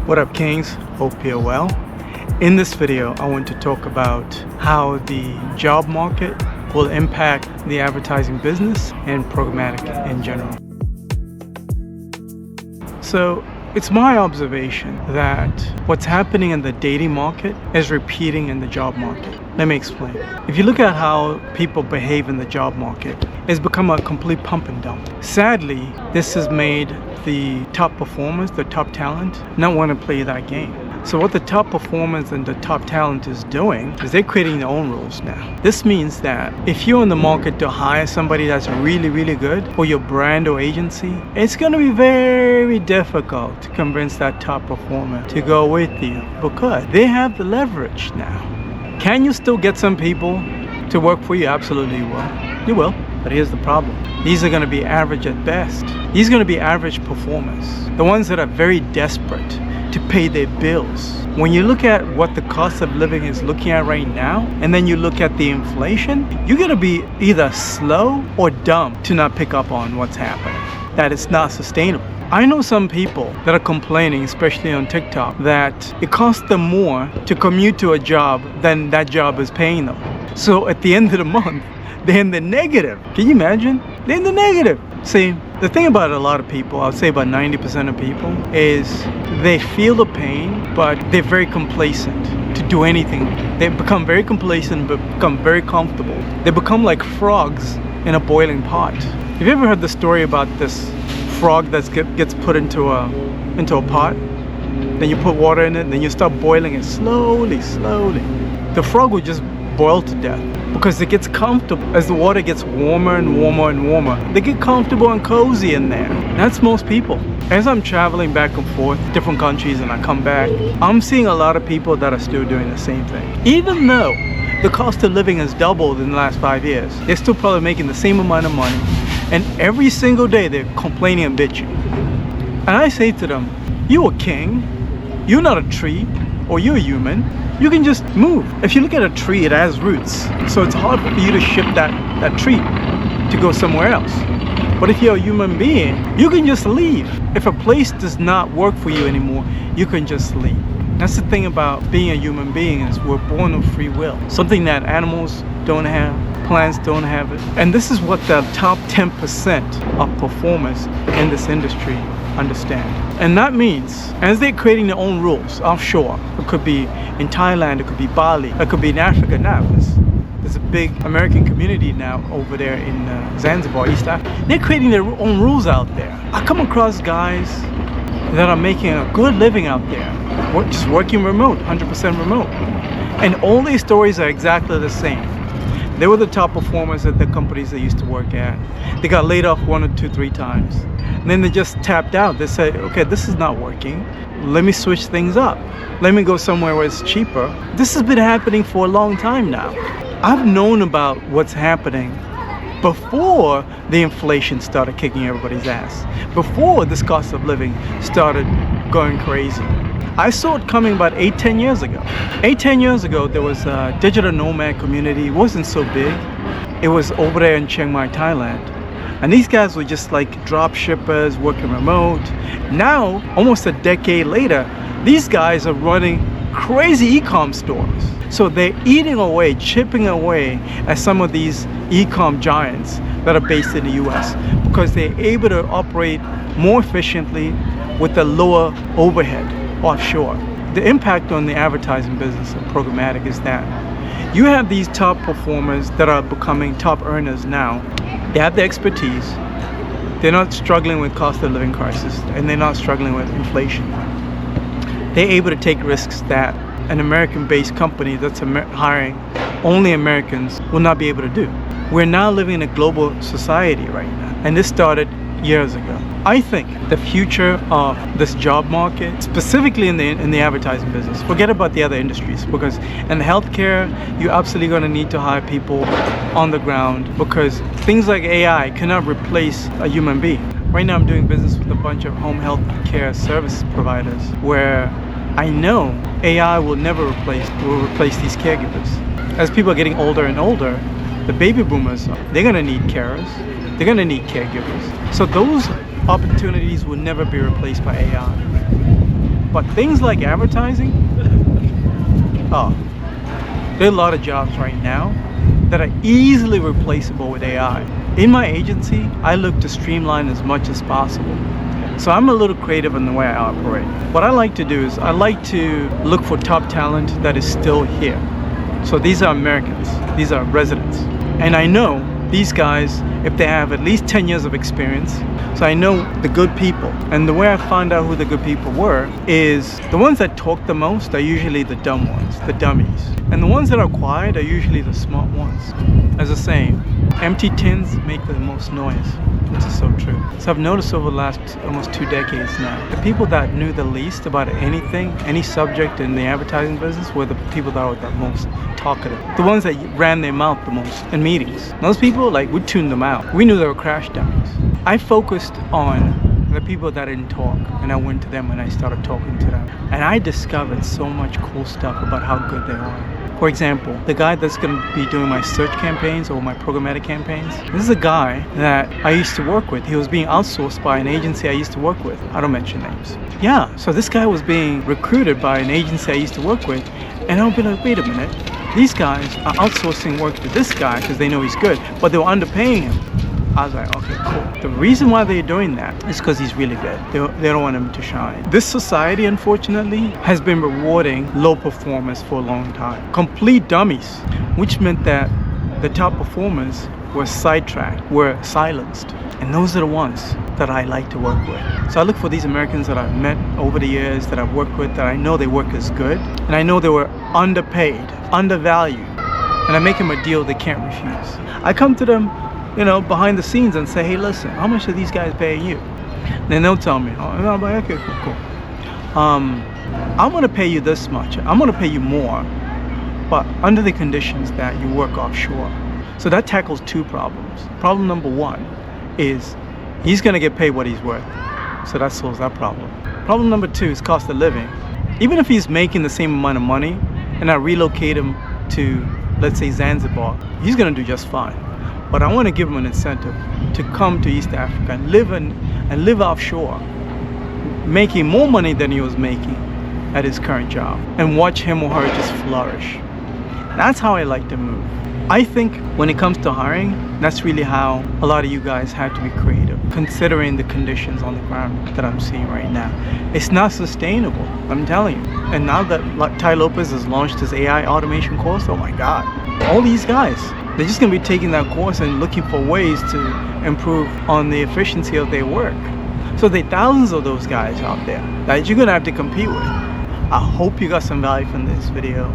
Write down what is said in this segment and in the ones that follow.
What up, Kings? Hope you're well. In this video, I want to talk about how the job market will impact the advertising business and programmatic in general. So it's my observation that what's happening in the dating market is repeating in the job market. Let me explain. If you look at how people behave in the job market, it's become a complete pump and dump. Sadly, this has made the top performers, the top talent, not want to play that game. So what the top performers and the top talent is doing is they're creating their own rules now. This means that if you're in the market to hire somebody that's really, really good for your brand or agency, it's going to be very difficult to convince that top performer to go with you because they have the leverage now. Can you still get some people to work for you? Absolutely you will. You will. But here's the problem. These are going to be average at best. These are going to be average performers. The ones that are very desperate to pay their bills. When you look at what the cost of living is looking at right now, and then you look at the inflation, you're going to be either slow or dumb to not pick up on what's happening. That it's not sustainable. I know some people that are complaining, especially on TikTok, that it costs them more to commute to a job than that job is paying them. So at the end of the month, they're in the negative. Can you imagine? They're in the negative. See, the thing about a lot of people, I would say about 90% of people, is they feel the pain, but they're very complacent to do anything. They become very complacent, but become very comfortable. They become like frogs in a boiling pot. Have you ever heard the story about this frog that gets put into a pot? Then you put water in it, and then you start boiling it slowly. The frog will just boil to death because it gets comfortable. As the water gets warmer and warmer, they get comfortable and cozy in there. That's most people. As I'm traveling back and forth different countries and I come back, I'm seeing a lot of people that are still doing the same thing. Even though the cost of living has doubled in the last 5 years, they're still probably making the same amount of money, and every single day they're complaining and bitching. And I say to them, you're a king, you're not a tree, or you're a human. You can just move. If you look at a tree, it has roots. So it's hard for you to ship that tree to go somewhere else. But if you're a human being, you can just leave. If a place does not work for you anymore, you can just leave. That's the thing about being a human being, is we're born with free will. Something that animals don't have, plants don't have it. And this is what the top 10% of performers in this industry understand. And that means, as they're creating their own rules offshore, it could be in Thailand, it could be Bali, it could be in Africa now. There's a big American community now over there in Zanzibar, East Africa. They're creating their own rules out there. I come across guys that are making a good living out there, just working remote, 100% remote. And all these stories are exactly the same. They were the top performers at the companies they used to work at. They got laid off 1 or 2, 3 times. And then they just tapped out. They said, okay, this is not working. Let me switch things up. Let me go somewhere where it's cheaper. This has been happening for a long time now. I've known about what's happening before the inflation started kicking everybody's ass. Before this cost of living started going crazy. I saw it coming about 8-10 years ago. 8-10 years ago, there was a digital nomad community. It wasn't so big. It was over there in Chiang Mai, Thailand. And these guys were just like drop shippers working remote. Now, almost a decade later, these guys are running crazy e-com stores. So they're eating away, chipping away at some of these e-com giants that are based in the US because they're able to operate more efficiently with a lower overhead offshore. The impact on the advertising business and programmatic is that you have these top performers that are becoming top earners now. They have the expertise. They're not struggling with cost of living crisis, and they're not struggling with inflation. They're able to take risks that an American-based company that's hiring only Americans will not be able to do. We're now living in a global society right now, and this started years ago. I think the future of this job market, specifically in the advertising business, forget about the other industries, because in healthcare, you're absolutely going to need to hire people on the ground because things like AI cannot replace a human being. Right now I'm doing business with a bunch of home health care service providers where I know AI will never replace these caregivers. As people are getting older and older, the baby boomers, they're going to need carers. They're going to need caregivers. So those opportunities will never be replaced by AI. But things like advertising, oh, there are a lot of jobs right now that are easily replaceable with AI. In my agency, I look to streamline as much as possible. So I'm a little creative in the way I operate. What I like to do is I like to look for top talent that is still here. So these are Americans, these are residents. And I know these guys, if they have at least 10 years of experience, so I know the good people. And the way I found out who the good people were is the ones that talk the most are usually the dumb ones, the dummies. And the ones that are quiet are usually the smart ones. As a saying, empty tins make the most noise, which is so true. So I've noticed over the last almost 2 decades now, the people that knew the least about anything, any subject in the advertising business were the people that were the most talkative. The ones that ran their mouth the most in meetings. Those people, like, we tuned them out. We knew they were crash dummies. I focused on the people that didn't talk, and I went to them and I started talking to them. And I discovered so much cool stuff about how good they are. For example, the guy that's going to be doing my search campaigns or my programmatic campaigns, this is a guy that I used to work with. He was being outsourced by an agency I used to work with. I don't mention names. Yeah, so this guy was being recruited by an agency I used to work with, and I'll be like, wait a minute, these guys are outsourcing work to this guy because they know he's good, but they were underpaying him. I was like, okay, cool. The reason why they're doing that is because he's really good. They don't want him to shine. This society, unfortunately, has been rewarding low performers for a long time. Complete dummies, which meant that the top performers were sidetracked, were silenced. And those are the ones that I like to work with. So I look for these Americans that I've met over the years, that I've worked with, that I know their work is good, and I know they were underpaid, undervalued, and I make them a deal they can't refuse. I come to them, behind the scenes and say, hey, listen, how much are these guys paying you? And then they'll tell me, I'm like, okay, cool. I'm going to pay you this much. I'm going to pay you more, but under the conditions that you work offshore. So that tackles 2 problems. Problem number 1 is he's going to get paid what he's worth. So that solves that problem. Problem number 2 is cost of living. Even if he's making the same amount of money and I relocate him to, let's say, Zanzibar, he's going to do just fine. But I want to give him an incentive to come to East Africa and live offshore, making more money than he was making at his current job, and watch him or her just flourish. That's how I like to move. I think when it comes to hiring, that's really how a lot of you guys have to be creative, considering the conditions on the ground that I'm seeing right now. It's not sustainable, I'm telling you. And now that Ty Lopez has launched his AI automation course, oh my God, all these guys, they're just going to be taking that course and looking for ways to improve on the efficiency of their work. So there are thousands of those guys out there that you're going to have to compete with. I hope you got some value from this video.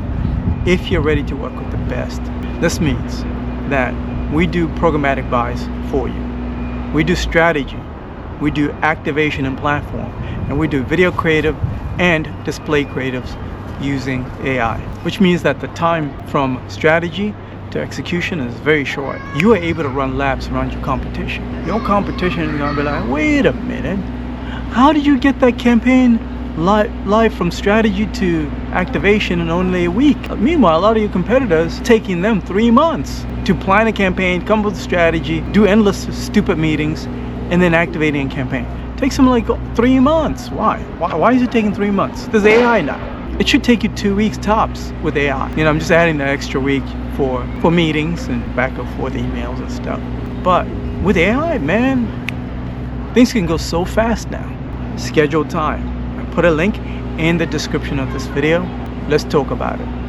If you're ready to work with the best, this means that we do programmatic buys for you. We do strategy. We do activation and platform. And we do video creative and display creatives using AI, which means that the time from strategy to execution is very short. You are able to run laps around your competition. Your competition is going to be like, wait a minute, how did you get that campaign live from strategy to activation in only a week? Meanwhile, a lot of your competitors, taking them 3 months to plan a campaign, come up with a strategy, do endless stupid meetings, and then activating a campaign. It takes them like 3 months. Why is it taking 3 months? There's AI now. It should take you 2 weeks tops with AI. I'm just adding that extra week for meetings and back and forth emails and stuff. But with AI, man, things can go so fast now. Schedule time. I put a link in the description of this video. Let's talk about it.